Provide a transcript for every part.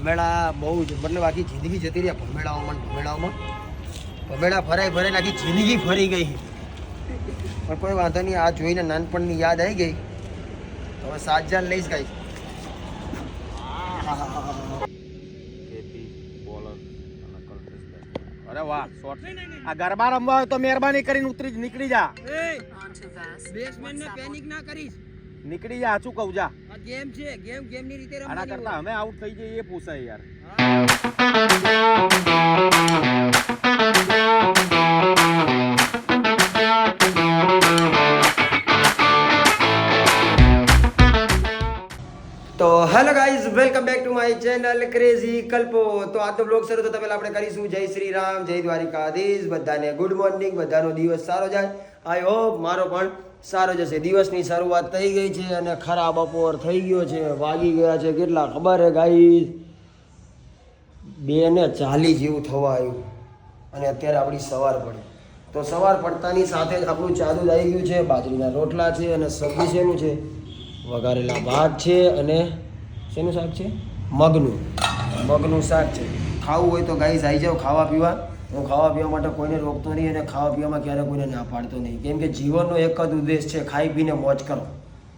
ભમેડા બહુ જ મતલબ આખી જિંદગી જતી રહી ભમેડા ફરાઈ આખી જિંદગી ફરી ગઈ. પણ કોઈ વાંધો નહીં, આ જોઈને નાનપણની યાદ આવી ગઈ. હવે 7 જાન લઈશ ગાઈસ. અરે વાહ શોટ. આ ગરબા રમવા હોય તો મહેરબાની કરીને નીકળી જા. બેટ્સમેન ને પેનિક ના કરીશ, નીકળી જા. શું કહું જા. આ ગેમ છે, ગેમ ની રીતે આના કરતા અમે આઉટ થઈ જઈએ એ પૂછાય યાર. તો hello guys, welcome back to my channel crazy Kalpo. તો આ તો બ્લોગ શરૂ થતા પહેલા આપણે કરીશું જય શ્રી રામ, જય દ્વારિકાધીશ. બધાને ગુડ મોર્નિંગ, બધાનો દિવસ સારો જાય. આઈ હોપ મારો પણ સારો જશે. દિવસની શરૂઆત થઈ ગઈ છે અને ખરા બપોર થઈ ગયો છે. વાગી ગયા છે કેટલા ખબર હે ગાઈઝ? 2:40 જેવું થવા આવ્યું અને અત્યારે આપણી સવાર પડી. તો સવાર પડતાની સાથે જ આપણું ચાલુ જ આવી ગયું છે. બાજરીના રોટલા છે અને સબ્જી શેનું છે? વઘારેલા ભાત છે અને શેનું શાક છે? મગનું શાક છે. ખાવું હોય તો ગાઈઝ આવી જાઓ ખાવા પીવા. હું ખાવા પીવા માટે કોઈને રોકતો નહીં અને ખાવા પીવામાં ક્યારે કોઈને ના પાડતો નહીં, કેમ કે જીવનનો એક જ ઉદ્દેશ છે, ખાઈ પીને મોજ કરો.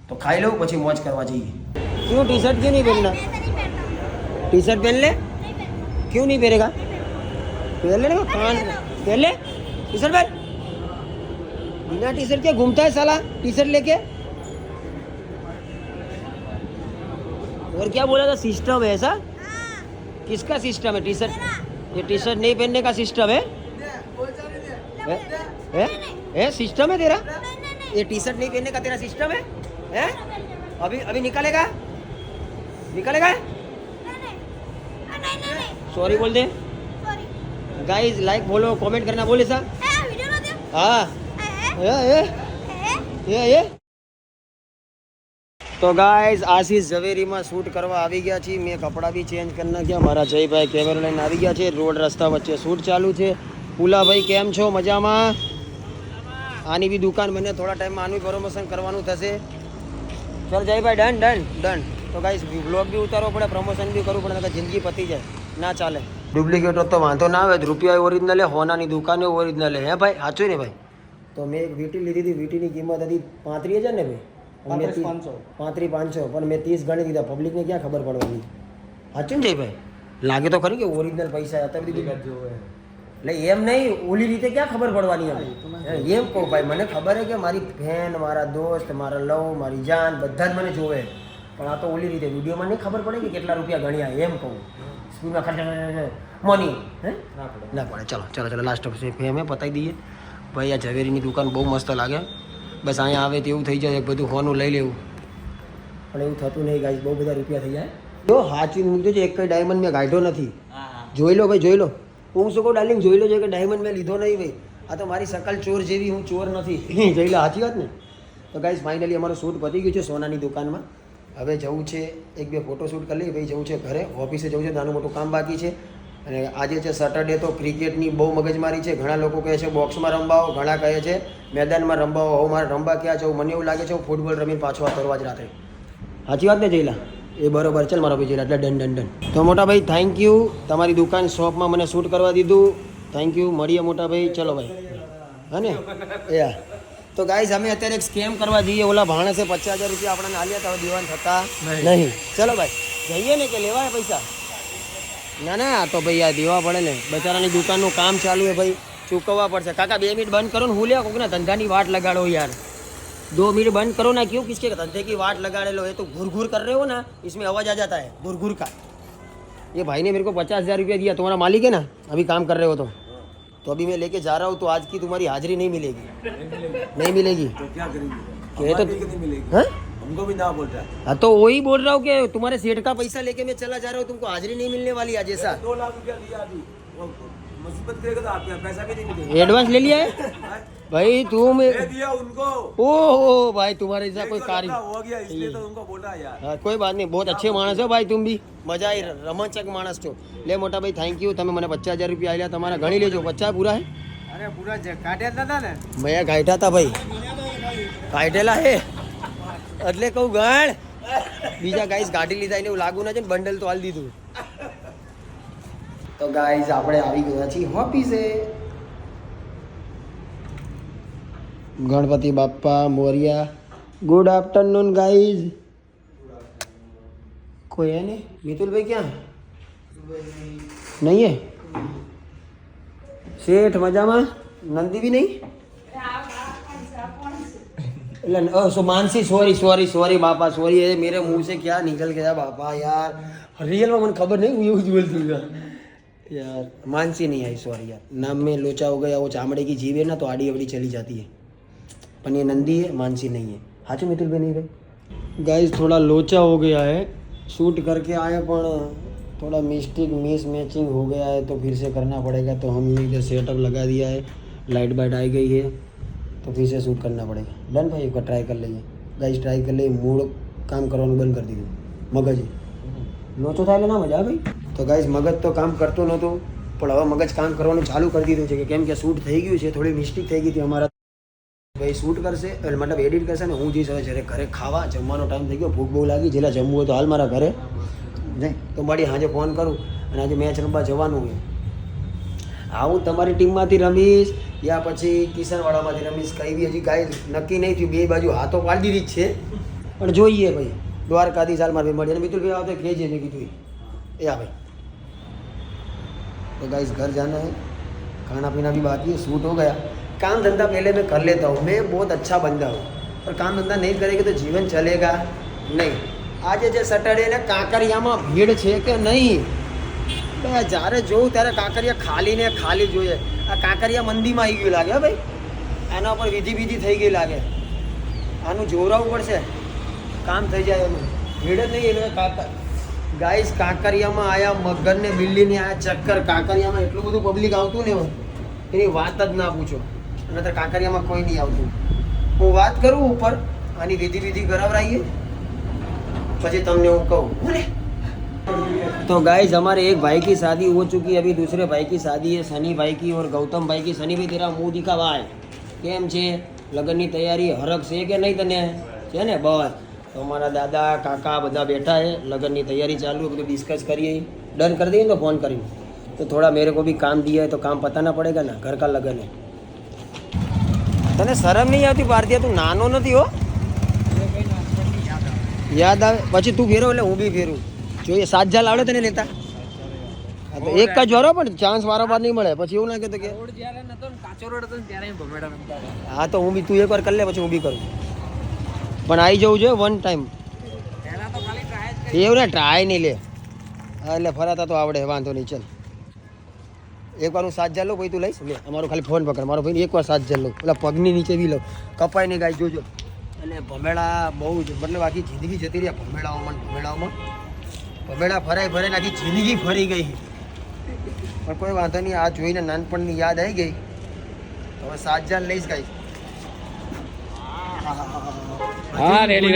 તો ખાઈ લઉં પછી મોજ કરવા જઈએ. क्यों टी शर्ट क्यों नहीं पहनना? टी शर्ट पहन ले. क्यों नहीं पहनेगा? पहन ले ना कान पहन ले. टी शर्ट पहन. बिना टी शर्ट के घूमता है साला टी शर्ट लेके. और क्या बोला था? सिस्टम है ऐसा? किसका सिस्टम है? टी शर्ट, ये टी शर्ट नहीं पहनने का सिस्टम है? सिस्टम है तेरा? ये टी शर्ट नहीं पहनने का तेरा सिस्टम है? अभी निकालेगा? सॉरी बोल दे. गाइस लाइक फॉलो कमेंट करना बोले सा. हाँ ये तो गाइस आशीष ઝવેરીમાં શૂટ કરવા આવી ગયા છીએ. મેં કપડાં બી ચેન્જ કરી નાખ્યા. મારા જયભાઈ કેમેરો લઈને આવી ગયા છે. રોડ રસ્તા વચ્ચે શૂટ ચાલુ છે. પુલાભાઈ કેમ છો? મજામાં? આની બી દુકાન મને થોડા ટાઈમમાં આનું પ્રમોશન કરવાનું થશે. ચાલ જયભાઈ ડન. તો ગાઈસ વ્લોગ બી ઉતારવો પડે, પ્રમોશન બી કરવું પડે, જિંદગી પતી જાય ના ચાલે. ડુપ્લિકેટ તો વાંધો ના આવે, રૂપિયા ઓરિજિનલ લે, હોનાની દુકાને ઓરિજિનલ લે. હે ભાઈ સાચું ને ભાઈ? તો મેં એક વીટી લીધી હતી. વીટીની કિંમત હતી 35,000 ને ભાઈ? 35,500 પણ મેં 30 ગણી દીધા. પબ્લિકને ક્યાં ખબર પડવાની? સાચું ને ભાઈ? લાગે તો ખરી કે ઓરિજિનલ પૈસા હતા બધી. એટલે એમ નહીં, ઓલી રીતે ક્યાં ખબર પડવાની? એમ કહું ભાઈ, મને ખબર છે કે મારી ફેન, મારા દોસ્ત, મારા લવ, મારી જાન બધા જ મને જોવે. પણ આ તો ઓલી રીતે વિડીયોમાં નહીં ખબર પડે કે કેટલા રૂપિયા ગણ્યા. એમ કહું સ્કૂલમાં ખર્ચા મોની ના પડે. ચલો લાસ્ટ ઓફ ફેમ પતાવી દઈએ ભાઈ. આ ઝવેરીની દુકાન બહુ મસ્ત લાગે. બસ અહીંયા આવે તેવું થઈ જાય, બધું હોનું લઈ લેવું. પણ એવું થતું નહીં ગાઈસ, બહુ બધા રૂપિયા થઈ જાય. જો સાચું મૂકજો છે, એક કઈ ડાયમંડ મેં કાઢ્યો નથી. જોઈ લો ભાઈ, જોઈ લો. હું શું કહું ડાર્લિંગ, જોઈ લો છે કે ડાયમંડ મેં લીધો નહીં ભાઈ. આ તો મારી શકલ ચોર જેવી, હું ચોર નથી. જોઈ લો, સાચી વાત ને? તો ગાઈસ ફાઇનલી અમારો શૂટ પતી ગયું છે સોનાની દુકાનમાં. હવે જવું છે, 1-2 ફોટો શૂટ કરી લઈએ ભાઈ. જવું છે ઘરે, ઓફિસે જવું છે, નાનું મોટું કામ બાકી છે. અને આજે છે સેટરડે, તો ક્રિકેટની બહુ મગજમારી છે. ઘણા લોકો કહે છે બોક્સમાં રમવાઓ, ઘણા કહે છે મેદાનમાં રમવાઓ. હવે મારે રમવા ક્યાં જવું? મને એવું લાગે છે હું ફૂટબોલ રમીને પાછો તરવા જ રાત્રે. સાચી વાત ને જઈલા? એ બરોબર. ચાલ મારો ભાઈ જઈલા, એટલે ડન. તો મોટા ભાઈ થેન્ક યુ, તમારી દુકાન શોપમાં મને શૂટ કરવા દીધું. Thank you. મળીએ મોટા ભાઈ. ચલો ભાઈ. હા ને યા. તો ગાઈઝ અમે અત્યારે એક સ્કેમ કરવા જઈએ. ઓલા ભાણસે 50,000 રૂપિયા આપણને આલ્યા હતા, દીવાન થતા નહીં. ચલો ભાઈ જઈએ ને, કે લેવાય પૈસા? ના તો ભાઈ આ દેવા પડે ને. બચારાની દુકાનનું કામ ચાલુ है ભાઈ, ચૂકવવા પડશે. કાકા 2 मिनट બંધ કરો ને. હું લે કોકના ધંધાની વાટ લગાડો યાર. 2 मिनट बंद करो ना. क्यों? किसके धंधे की वाट लगा लो? ये तो घुर कर रहे हो ना, इसमें आवाज आ जाता है घुर का. ये भाई ने मेरे को 50,000 रुपया दिया, तुम्हारा मालिक है ना, अभी काम कर रहे हो तो अभी मैं लेके जा रहा हूँ. तो आज की तुम्हारी हाजिरी नहीं मिलेगी. नहीं मिलेगी तो क्या करेंगे? तो नहीं मिलेगी. हमको भी ना बोल रहा है. हाँ तो वही बोल रहा हूँ कि तुम्हारे सेठ का पैसा लेके मैं चला जा रहा हूँ, तुमको हाजिरी नहीं मिलने वाली आज. ऐसा 2 लाख रुपया दिया अभी, मुसीबत करेगा तो आपके पैसा भी नहीं मिलेगा. एडवांस ले लिया है भाई तुम? दे दिया उनको. ओहो भाई, तुम्हारे जैसा कोई कार्य हो गया इसलिए तो उनको बोल रहा यार. हाँ कोई बात नहीं, बहुत अच्छे मानस हो भाई तुम भी. मजा आई, रमणचक मानस છો. ले મોટા ભાઈ થેન્ક યુ. તમે મને 50,000 રૂપિયા આલ્યા, તમારા ગણી લેજો. 50 પૂરા હે? અરે પૂરા કાઢ્યા હતા ને મેં. કાઢ્યા હતા ભાઈ, કાઢેલા હે એટલે કહું ગણ. બીજા ગાઈસ ગાડી લીધા એને એવું લાગુ ના છે ને, બંડલ તો હાલ દીધું. તો ગાઈઝ આપણે આવી ગયા છીએ ઓફિસે. Ganpati Bappa Morya. Good afternoon guys. કોઈ હે નહીં? મિતુલભાઈ ક્યાં? નહીં હે? શેઠ મજામાં? નંદી બી નહીં? એટલે मानसी सॉरी बापा सॉरी है मेरे मुंह से क्या निकल गया बापा यार रियल में मन खबर नहीं हुई बोलती यार. मानसी नहीं आई सॉरी यार नाम में लोचा हो गया वो चामड़े की जीव है ना तो आड़ी अवड़ी चली जाती है पर ये नंदी है मानसी नहीं है. हाँ जो मितुल भाई नहीं भाई गाइस थोड़ा लोचा हो गया है शूट करके आए पर थोड़ा मिस्टेक मिस मैचिंग हो गया है तो फिर से करना पड़ेगा तो हमने इधर सेटअप लगा दिया है लाइट वाइट आई गई है तो फिर से शूट करना पड़ेगा. डन भाई एक बार ट्राई कर लीजिए गाइस ट्राई कर लीजिए मूड काम करવાનું બંધ કરી દીધું મગજ લોચો થાય એટલે ના મજા આવે ભાઈ. તો ગાઈસ મગજ તો કામ કરતો નહોતું પણ હવે મગજ કામ કરવાનું ચાલુ કરી દીધું છે કે કેમ કે શૂટ થઈ ગયું છે થોડી મિસ્ટેક થઈ ગઈ હતી અમારા ભાઈ શૂટ કરશે એટલે મતલબ એડિટ કરશે ને હું જઈશ હવે જ્યારે ઘરે ખાવા જમવાનો ટાઈમ થઈ ગયો ભૂખ બહુ લાગી જેલા જમવું હોય તો હાલ મારા ઘરે નહીં તો મારી સાંજે ફોન કરું અને આજે મેચ રમવા જવાનું હોય આવું તમારી ટીમમાંથી રમીશ યા પછી કિશનવાડામાંથી રમીશ કઈ બી હજી કાંઈ નક્કી નહીં થયું બે બાજુ હાથો પાડી દીધી જ છે પણ જોઈએ ભાઈ દ્વારકાથી ચાલ મારે મળી અને મિતુલ ભાઈ આવતો કહેજે મેં કીધું એ આ ભાઈ तो गाइस घर जाना है खाना पीना भी बाकी है शूट हो गया काम धंधा पहले मैं कर लेता हूँ मैं बहुत अच्छा बंदा हूँ पर काम धंधा नहीं करेंगे तो जीवन चलेगा नहीं. આજે જે સેટરડે ને કાંકરિયામાં ભીડ છે કે નહીં જ્યારે જોઉં ત્યારે કાંકરિયા ખાલી ને ખાલી જોઈએ. આ કાંકરિયા મંદીમાં આવી ગયું લાગે ભાઈ આના પર વિધિ થઈ ગઈ લાગે આનું જોરાવવું પડશે કામ થઈ જાય એનું ભીડ જ નહીં એટલે ગાઈસ કાંકરિયામાં આયા મગર ને બિલ્લી ને આયા ચક્કર કાંકરિયામાં એટલું બધું પબ્લિક આવતું ને એની વાત જ ના પૂછો અને તો કાંકરિયામાં કોઈ નહીં આવતું. હું વાત કરું ઉપર આની વિધિ કરાવરાઈએ પછી તમને હું कहूँ. तो गाइस हमारे एक भाई की शादी हो चुकी है अभी दूसरे भाई की शादी है सनी भाई की और गौतम भाई की. सनी भाई तेरा मुंह दिखा भाई કેમ છે લગ્નની તૈયારી હરખ છે કે નહીં તને છે ને બસ તો અમારા દાદા કાકા બધા બેઠા है લગ્નની તૈયારી ચાલू है બધું ડિસ્કસ કરીએ डन कर दिए तो फ़ोन करिए तो थोड़ा मेरे को भी काम दिया है तो काम पताना पड़ेगा ना घर का लगन है. तने शरम नहीं આવતી ભારતીય તું નાનો નથી હો યાદ આવે પછી તું ફેરો એટલે હું બી ફેરું જોઈએ 7 જાલ આવડે તને લેતા તો એક જ વારો પણ ચાન્સ વારંવાર નહીં મળે પછી એવું ના કહેતો કે રોડ જ્યારે નતો ને કાચો રોડ હતો ને ત્યારે ભમેડા રમતા. હા તો હું બી તું એકવાર કરી લે પછી હું બી કરું પણ આવી જવું જોઈએ વન ટાઈમ પહેલા તો ખાલી ટ્રાય જ કરી એવું ને ટ્રાય નહીં લે એટલે ફરાતા તો આવડે વાંધો નહીં ચાલ એકવાર હું 7 જાલ લઉં પછી તું લઈશ લે અમારો ખાલી ફોન પકડ મારો ભાઈ એકવાર 7 જાલ લઉં પેલા પગની નીચે બી લઉં કપાય નહીં ગાય જોજો અને ભમેડા બહુ જ મતલબ આખી જિંદગી જતી રહી ભમેડાઓમાં ફરાય આખી જિંદગી ફરી ગઈ પણ કોઈ વાંધો નહીં આ જોઈને નાનપણની યાદ આવી ગઈ હવે 7 જાલ લઈશ ગાઈસ. હા રેડી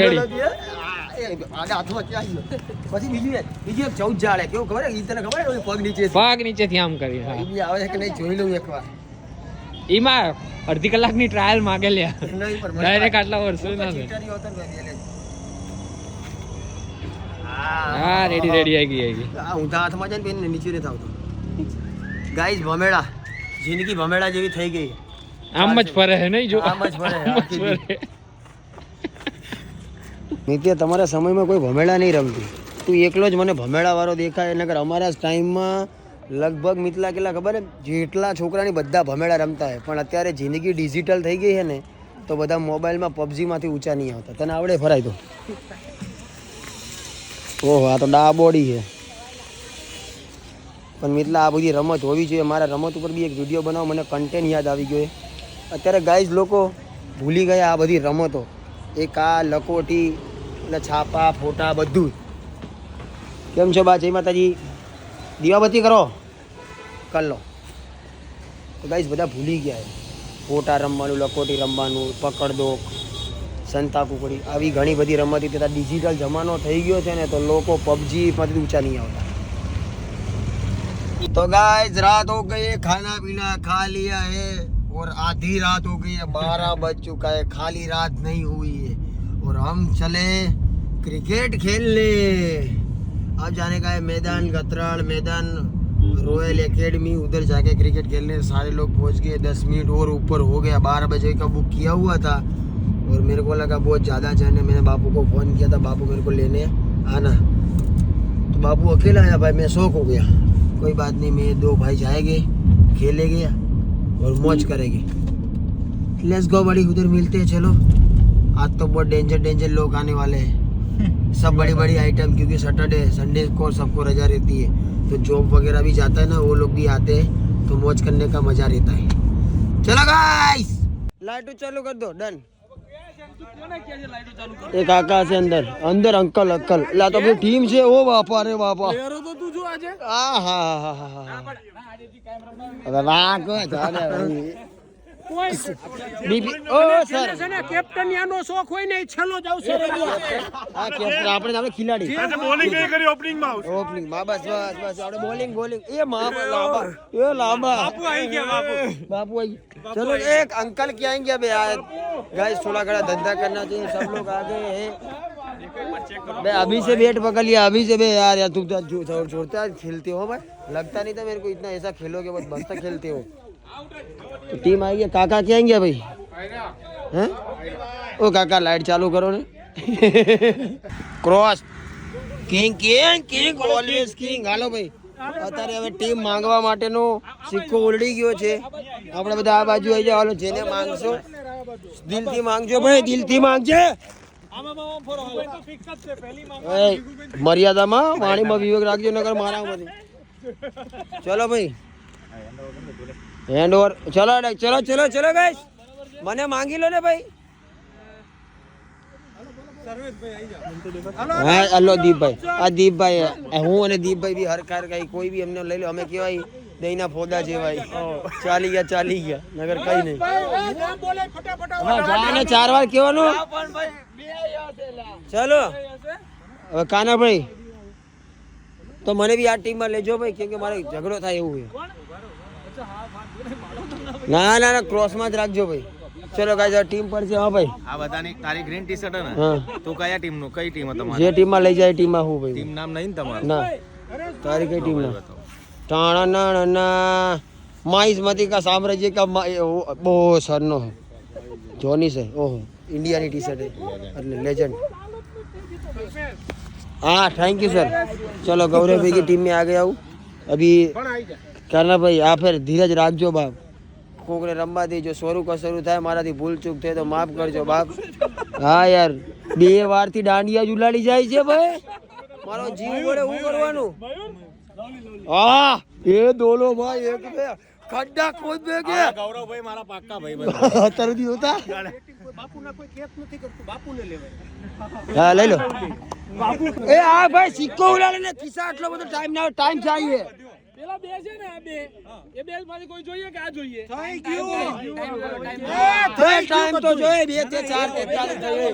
હાથમાં ક્યાં આવ્યો પછી બીજી એક 14 જાળ હે કેવું ખબર હે તને ખબર હે પગ નીચેથી આમ કરી હા એ બી આવે કે નહીં જોઈ લઉં એકવાર એમાં અડધી કલાકની ટ્રાયલ માંગે લ્યા નહીં પણ ડાયરેક્ટ આટલા વર્ષો ના હા રેડી આવી ગઈ ઊંધા હાથમાં જાય ને નીચે નથી આવતો ગાઈસ ભમેડા જિંદગી ભમેડા જેવી થઈ ગઈ આમ જ ફરે હે નહીં જો આમ જ ફરે નિત્ય તમારા સમયમાં કોઈ ભમેડા નહીં રમતું તું એકલો જ મને ભમેડા વાળો દેખાય નકર અમારા ટાઈમમાં લગભગ મિતલા કેટલા ખબર હે જેટલા છોકરાની બધા ભમેડા રમતા હોય પણ અત્યારે જિંદગી ડિજિટલ થઈ ગઈ છે ને તો બધા મોબાઈલમાં પબજીમાંથી ઊંચા નહીં આવતા તને આવડે ફરાય તો ઓહો આ તો ડાબોડી છે પણ મિતલા આ બધી રમત હોવી જોઈએ મારા રમત ઉપર બી એક વિડીયો બનાવો મને કન્ટેન્ટ યાદ આવી ગયો અત્યારે ગાઈઝ લોકો ભૂલી ગયા આ બધી રમતો એક આ લકોટી એટલે છાપા ફોટા બધું કેમ છો બા જય માતાજી દીવાબત્તી કરો કર લો તો ગાઈઝ બધા ભૂલી ગયા છે ફોટા રમવાનું લકોટી રમવાનું પકડ દો સંતા કુકડી આવી ઘણી બધી રમતી તથા ડિજિટલ જમાનો થઈ ગયો છે ને તો લોકો પબજીમાંથી ઊંચા નહીં આવતા. तो गाइस रात हो गई है खाना पीना खा लिया है और आधी रात हो गई है 12 बज चुका है खाली रात नहीं हुई है और हम चले क्रिकेट खेलने अब जाने का है मैदान गतराल मैदान रॉयल एकेडमी, उधर जाके क्रिकेट खेलने सारे लोग पहुंच गए। 10 मिनट और ऊपर हो गया, 12 बजे का बुक किया हुआ था और मेरे को लगा बहुत ज़्यादा जाने। मैंने बापू को फ़ोन किया था, बापू मेरे को लेने आना, तो बापू अकेला आया भाई, मैं शौक हो गया। कोई बात नहीं, मैं 2 भाई जाएंगे, खेलेंगे और मौज करेंगे। लेट्स गो बड़ी, उधर मिलते हैं। चलो, आज तो बहुत डेंजर लोग आने वाले हैं, सब बड़ी बड़ी आइटम, क्योंकि सैटरडे संडे को सबको रजा रहती है, तो जॉब वगैरह भी जाता है ना, वो लोग भी आते हैं, तो मौज करने का मजा रहता है। चलो गाइस, लाइट चालू कर दो, डन। एक आकाश है अंदर अंदर, अंकल ला तो अपनी टीम से। ओ बापा रे बापा, वाह को કેપ્ટન યાનો શોખ હોય ને છેલ્લો જાવ છે આ કેપ્ટન આપણે ખિલાડી બોલિંગ કઈ કરી ઓપનિંગ માં બસ આપણે બોલિંગ એ લાંબા બાપુ આવી ગયા બાપુ આવી। चलो एक अंकल क्या आएंगे अभी यार, गाइस थोड़ा घड़ा धंधा करना चाहिए, सब लोग आ गए हैं। मैं अभी से बैट पकड़ लिया, अभी से बे यार तुम तो छोड़ता खेलते हो भाई, लगता नहीं था मेरे को इतना ऐसा खेलोगे, बहुत मस्त खेलते हो। तो टीम आई है, काका क्या आएंगे भाई हैं? ओ काका लाइट चालू करो ने। Cross king always king. હાલો ભાઈ, અત્યારે હવે ટીમ માંગવા માટેનો સિક્કો ઉલડી ગયો છે। આપણે બધા આ બાજુ આવી જાવ, હાલો જેને માંગશો દિલથી માંગજો ભાઈ, દિલથી માંગજે। મર્યાદામાં વાણીમાં વિવેક રાખજો, નકર મારા બધી। ચલો ભાઈ, હેન્ડ ઓવર। ચલો ગાઈસ, મને માંગી લો ને ભાઈ। હા હલો દીપભાઈ, આ દીપભાઈ, હું અને દીપભાઈ બી હરકાર કઈ કોઈ બી અમને લઈ લો, અમે કેવાય દહીંના ફોદા જેવાય, ચાલી ગયા નગર કઈ નહીં। જાને 4 વાર કેવાનું। ચલો હવે કાનાભાઈ, તો મને બી આ ટીમમાં લેજો ભાઈ, કેમ કે મારે ઝઘડો થાય એવું છે। ના ક્રોસમાં જ રાખજો ભાઈ। ચલો ગાઈસ, ટીમ પર છે। હા ભાઈ, આ બધાની તારી ગ્રીન ટી શર્ટ હે ને? હા, તું કયા ટીમ નું, કઈ ટીમ તમારી? જે ટીમમાં લઈ જાય ટીમમાં હું ભાઈ। ટીમ નામ નહીં ને તમારું? ના, તારી કઈ ટીમ ના? टाणा माइसमती का साम्राज्य का बो सरनो है, धोनी से। ओहो, इंडिया की टी शर्ट है, એટલે लेजेंड। हाँ थैंक यू सर। चलो गौरव भाई की टीम में आ गया हूँ अभी। करना भाई आप फिर धीरज રાખજો બાપ, કોકને રમવા દેજો। સોરું કસરું થાય મારાથી ભૂલ ચૂક થાય તો માફ કરજો બાપ। હા યાર, 2 વારથી દાંડિયા જ ઉલાડી જાય છે ભાઈ, મારો જીવ વડે હું કરવાનું। हाँ ये दोनों भाई एक पे खड्डा खोद दे गया। गौरव भाई मारा पाक्का भाई तरदी होता बापू ना कोई केस નથી કરતું, બાપુ ને લેવાય। હા લઈ લો બાપુ। એ આ ભાઈ સિક્કો ઉલાડીને ખિસ્સા આટલો બધો ટાઈમ चाहिए। પેલા બે છે ને, આ બે એ બે માંથી કોઈ જોઈએ કે આ જોઈએ? Thank you. ટાઈમ તો જોઈએ, 2 થી 4 43 થઈ ગઈ।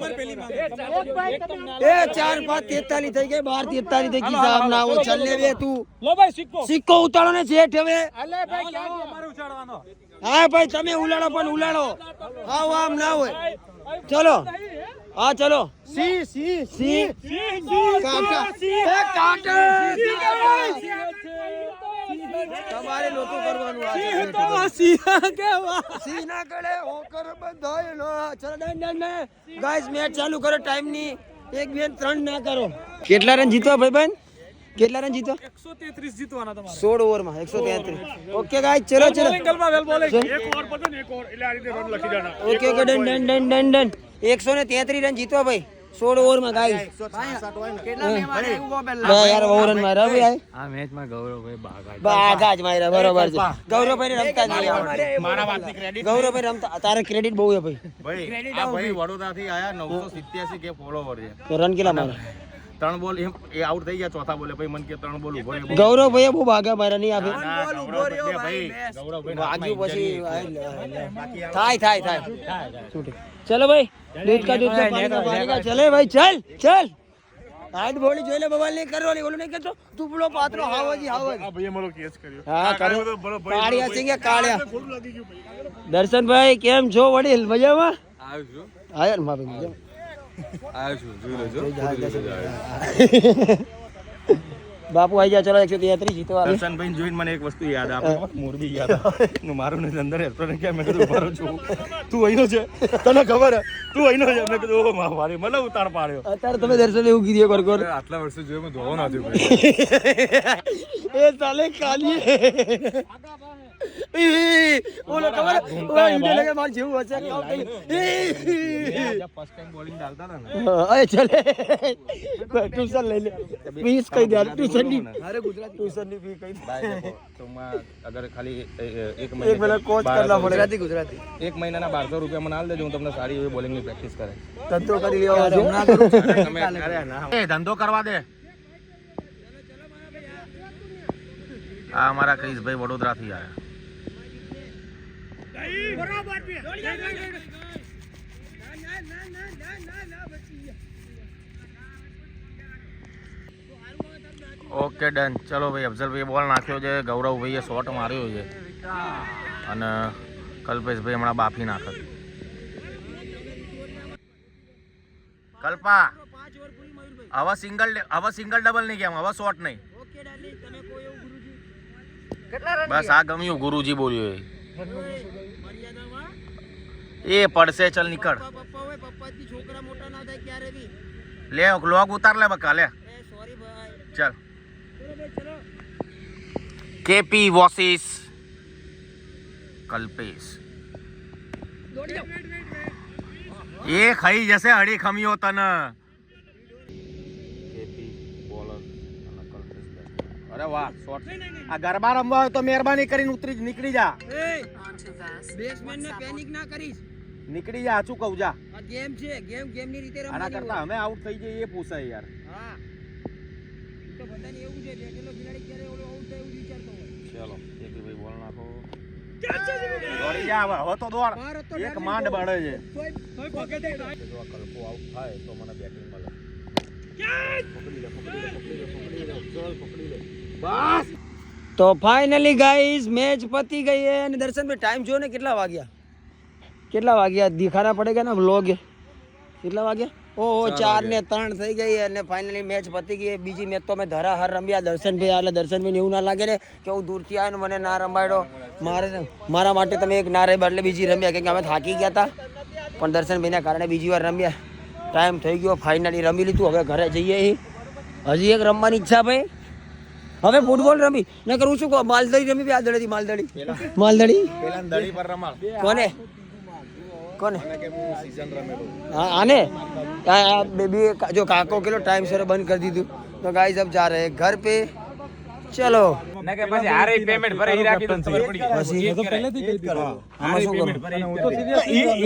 એ 4 5 43 થઈ ગઈ, 12 43 થઈ ગઈ સાહેબ ના। वो चल ले बे तू, લો ભાઈ સિક્કો ઉતારો ને જેઠ હવે। અલે ભાઈ ક્યાં અમારે ઉછાળવાનો? હા ભાઈ તમે ઉલાડો, પણ ઉલાડો, હા આમ ના હોય। ચલો हाँ चलो, सी काका તમારે નોતું કરવાનું આ તો સીના કેવા સીના કડે હોકર બંધાય નો। ચલો ડન ગાઈસ, મેચ ચાલુ કરો। ટાઈમ ની 1 2 3 ના કરો। કેટલા રન જીતવા ભાઈબંધ? કેટલા રન જીતો? 133 જીતવાના તમારે 16 ઓવરમાં 133। ઓકે ગાઈસ ચલો બોલિંગ વેલ બોલિંગ, એક ઓવર પતે ને, એક ઓવર એટલે આ રીતે રન લખી દેના। ઓકે ડન 133 રન જીતવા ભાઈ 16 ઓવરમાં ગાઈસ। કેટલા મહેમાન આવ્યો બેલ યાર ઓવર રન માર્યા ભાઈ। આ મેચમાં ગૌરવભાઈ બાગા જ માર્યા, બરોબર છે। ગૌરવભાઈ રમતા નહીં આવડે, મારા વાતની ક્રેડિટ ગૌરવભાઈ રમતા, તારે ક્રેડિટ બહુ છે ભાઈ। ભાઈ આ ભાઈ વડોદરાથી આયા, 987 કે ફોલોવર છે। તો રન કેટલા માર્યા? 3 બોલ એ આઉટ થઈ ગયા, ચોથા બોલે ભાઈ મન કે 3 બોલ ઉભો રહ્યો। ગૌરવભાઈ બહુ ભાગા માર્યા નહીં આપે, ભાઈ વાગ્યું પછી થાય છૂટે। चलो भाई, दूध का पानी का चले भाई, चल हाथ बोली जोले बवाल नहीं कर बोलो नहीं करतो दुबळो पात्रो हावजी हावज। આ ભાઈએ મારો કેસ કર્યો। હા કરો, કાળિયા સિંગે કાળિયા। દર્શન ભાઈ કેમ છો વડીલ? મજામાં? આવ્યો છું, હા યાર મારે મજા આવ્યો છું, જોઈ લેજો। બાપુ આવી ગયા. ચલો 133 જીતો આવે. દર્શનભાઈ જોઈને મને એક વસ્તુ યાદ આવે, મોરબી યાદ આવે. મારું ને અંદર રેસ્ટોરન્ટ કે મેં કીધું ઉભા રહો છું, તું અહીંનો છે, તને ખબર હે તું અહીંનો છે? મેં કીધું ઓ મારી મને ઉતાર પાડ્યો. અત્યારે તમે દર્શન એવું કીધું કોર આટલા વર્ષો જોયો મેં ધોવો નથી ભાઈ. એ સાલે કાલીએ ઓલો ખબર ઓલો ઈડે લગે માર જેવું હશે કે ફર્સ્ટ ટાઈમ બોલિંગ ડાલતા હતા ને, અરે ચલે ટ્યુશન લઈ લે. ફીસ કઈ દે ટ્યુશન ની. અરે ગુજરાત ટ્યુશન ની ફી કઈ ભાઈ देखो तो मैं अगर खाली एक એક મહિના કોચ કરવા પડે. ગુજરાતી एक महीना ना 1200 रुपया मना देજો, હું તમને સારી એવી બોલિંગ ની પ્રેક્ટિસ કરે. ધંધો કરી લેવા છે. એ ધંધો કરવા દે. આ અમારા ક્રિશભાઈ વડોદરા થી આયા. Okay done. ચલો ભાઈ, અફઝલભાઈ બોલ નાખ્યો છે, ગૌરવભાઈએ શોટ માર્યો છે અને કલ્પેશભાઈ હમણાં બાફી નાખે. કલ્પા હવે સિંગલ ડબલ નહીં કેમ, હવે શોટ નહીં. બસ આ ગમ્યું, ગુરુજી બોલ્યો એ પડશે. ચલ નીકળ, લે લોગ ઉતાર લે બકા, લે ચલ. કેપી વોસિસ કલ્પેશ એ ખાઈ જશે હળી ખમીઓ તને. અરે વાહ શોટ. આ ગરબા રમવા હોય તો મહેરબાની કરીને ઉતરી નીકળી જા. બેટ્સમેન ને પેનિક ના કરીશ, નીકળી જા, શું કહું જા. આ ગેમ છે, ગેમ ની રીતે આના કરતા અમે આઉટ થઈ જઈએ એ પૂછાય યાર. હા તો બધાને એવું છે, બેઠેલો ખેલાડી ક્યારે ઓલો આઉટ થાય એવું વિચારતો હોય. ચલો કેપી ભાઈ બોલ નાખો. દોડી જા હવે તો દોડ. એક માંડ બળે છે. જો આ કલ્પો આઉટ થાય તો મને બેટિંગ મળે. બસ તો ફાઇનલી ગાઈઝ મેચ પતી ગઈ है અને દર્શનભાઈ ટાઈમ જો ને કેટલા વાગ્યા દિખાના પડેગા ને વ્લોગ કેટલા વાગ્યા? ઓહો 4:03 થઈ ગઈ અને ફાઇનલી મેચ પતી ગઈ. બીજી મેચ તો મેં ધરાહર રમ્યા દર્શનભાઈ. એટલે દર્શનભાઈ એવું ના લાગે ને કે હું દૂરથી આવ્યો ને મને ના રમાડ્યો. મારા માટે તમે એક ના રહી એટલે બીજી રમ્યા, કેમ કે અમે થાકી ગયા હતા, પણ દર્શનભાઈના કારણે બીજી વાર રમ્યા. ટાઈમ થઈ ગયો, ફાઇનલી રમી લીધું. હવે ઘરે જઈએ. હજી એક રમવાની ઈચ્છા ભાઈ, હવે ફૂટબોલ રમી ન કરું શું કહો, માલદડી રમી. આ દડી માલદડી પેલા દડી પર રમાડ. કોને હા આને બેબી જો કાકો કેલો ટાઈમ સર બંધ કરી દીધું. તો ગાઈસ अब जा रहे हैं घर पे. ચલો ના કે પછી આરે પેમેન્ટ ભરે ઈ રાખી દો ખબર પડી ગઈ. પછી તો પહેલેથી કહી દીધું. આમાં શું કરું?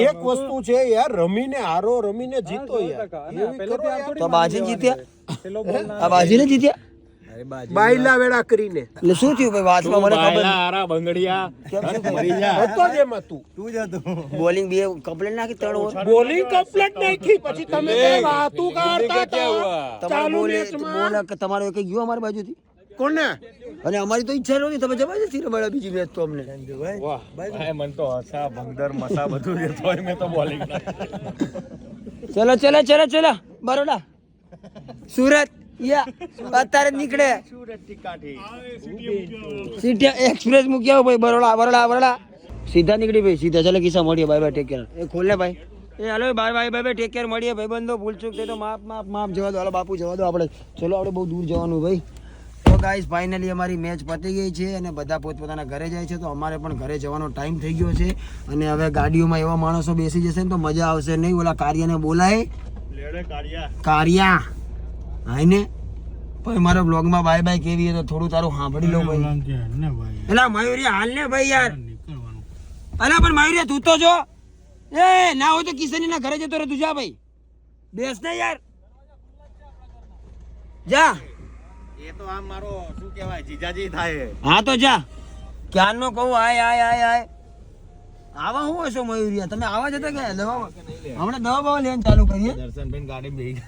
એક વસ્તુ છે યાર, રમીને હારો રમીને જીતો યાર. તો બાજી જીત્યા, આ બાજીને જીત્યા બાયલા વેળા કરીને. એટલે શું થયું ભાઈ વાતમાં મને ખબર આરા બંગડિયા મરી જા હતો જ એમાં તું જ હતો. બોલિંગ બે કમ્પ્લેટ નાખી 3 ઓવર બોલિંગ કમ્પ્લીટ નાખી પછી તમે બે વાતું કરતા હતા. તમારે બોલે કે તમારો એક ગયો અમારી બાજુથી કોને? અને અમારી તો ઈચ્છા નહોતી, તમે જબરજસ્તી રમાડ્યા બીજી મેચ તો અમને. વાહ ભાઈ મન તો હસા ભંગદર મસા બધું જે તોય મે તો બોલિંગ. ચલો બરોડા સુરત યા અત્યારે નીકળે સુરત થી કાઠી સિટી એક્સપ્રેસ મૂક્યા ભાઈ. બરોડા સીધા નીકળી ભાઈ, સીધા. ચાલો કિસ્સા મળીએ. Bye take care. એ ખોલ ને ભાઈ. એ હાલો બાય ટેક કેર. મળીએ ભાઈ બંધો. ભૂલ ચૂક થઈ તો માફ જવા દો. હાલો બાપુ જવા દો આપણે. ચલો આપણે બહુ દૂર જવાનું ભાઈ. તો ગાઈસ ફાઇનલી અમારી મેચ પતી ગઈ છે અને બધા પોતપોતાના ઘરે જાય છે. તો અમારે પણ ઘરે જવાનો ટાઈમ થઈ ગયો છે અને હવે ગાડીઓમાં એવા માણસો બેસી જશે ને તો મજા આવશે નહીં. ઓલા કાર્યને બોલાય કારિયા હાય ને ભાઈ, મારો બ્લોગમાં બાય કેવી તો થોડું તારું સાંભળી લઉં ભાઈ. એલા મયુરી હાલ ને ભાઈ યાર. અલા પણ મયુરી તું તો જો એ ના હોય તો કિશનની ના ઘરે જતો રહે. તું જા ભાઈ, બેસ ને યાર, જા. એ તો આમ મારો શું કહેવાય જીજાજી થાય. હા તો જા. ક્યારનો કહું આય આવા હું હશો મયુરિયા? તમે આવા જતા કે દવા હમણાં દવા લેવાનું ચાલુ કરીએ. દર્શનભાઈ ગાડી બેહી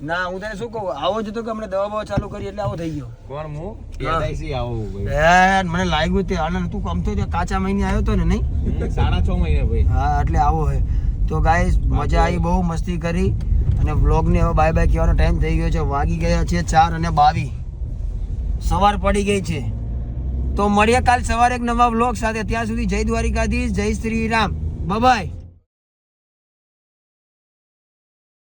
ના હું તને શું કહું, આવો જ તો કે હમણાં દવા ચાલુ કરી એટલે આવો થઈ ગયો. કોણ હું એલઆઈસી આવું ભાઈ. મને લાગ્યું તે હાલ તું કમતો કાચા મહિને આવ્યો તો ને નહીં? 6.5 મહિને ભાઈ. હા એટલે આવો હે. તો ગાઈસ મજા આવી, બહુ મસ્તી કરી અને વ્લોગને હવે બાય કહેવાનો ટાઈમ થઈ ગયો છે. વાગી ગયા છે 4:22. સવાર પડી ગઈ છે. તો મળીએ કાલ સવારે એક નવા વ્લોગ સાથે. ત્યાં સુધી જય દ્વારિકાધીશ, જય શ્રી રામ, બાય.